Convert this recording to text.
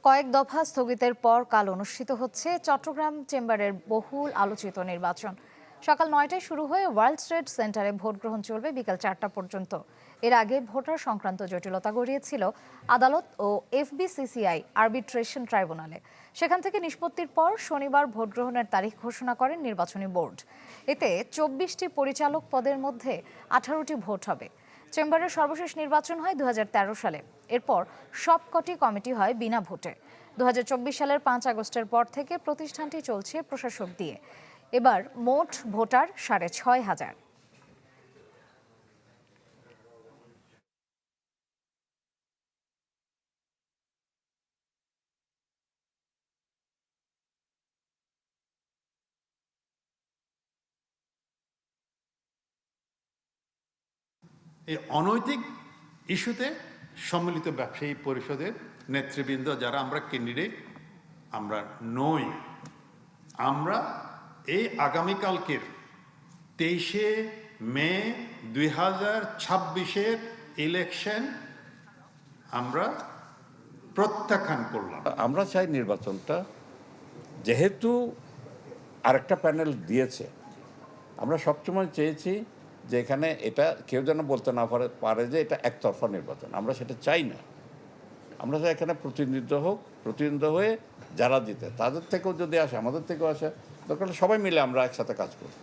কয়েক দফা স্থগিতের পর কাল অনুষ্ঠিত হচ্ছে চট্টগ্রাম চেম্বারের বহুল আলোচিত নির্বাচন। সকাল ৯টায় শুরু হয়ে ওয়ার্ল্ড ট্রেড সেন্টারে ভোট গ্রহণ চলবে বিকাল ৪টা পর্যন্ত। এর আগে ভোটার সংক্রান্ত জটিলতা গড়িয়েছিল আদালত ও এফবিসিসিআই আরবিট্রেশন ট্রাইব্যুনালে। সেখান থেকে নিষ্পত্তির পর শনিবার ভোট গ্রহণের তারিখ ঘোষণা করেন নির্বাচনী বোর্ড। এতে ২৪টি পরিচালক পদের মধ্যে ১৮টি ভোট হবে। চেম্বারের সর্বশেষ নির্বাচন হয় ২০১৩ সালে। এরপর সবকটি কমিটি হয় বিনা ভোটে। ২০২৪ সালের ৫ আগস্টের পর থেকে প্রতিষ্ঠানটি চলছে প্রশাসক দিয়ে। এবার মোট ভোটার ৬,৫০০। এই অনৈতিক ইস্যুতে সম্মিলিত ব্যবসায়ী পরিষদের নেতৃবৃন্দ যারা আমরা ক্যান্ডিডেট আমরা নই, আমরা এই আগামীকালকের ২৩শে মে ২০২৬-এর ইলেকশন আমরা প্রত্যাখ্যান করলাম। আমরা চাই নির্বাচনটা, যেহেতু আরেকটা প্যানেল দিয়েছে, আমরা সবসময় চেয়েছি যে এখানে এটা কেউ যেন বলতে না পারে যে এটা একতরফা নির্বাচন। আমরা সেটা চাই না। আমরা চাই এখানে প্রতিদ্বন্দ্ব হয়ে যারা জিতে তাদের থেকেও যদি আসে, আমাদের থেকেও আসে, দরকার সবাই মিলে আমরা একসাথে কাজ করব।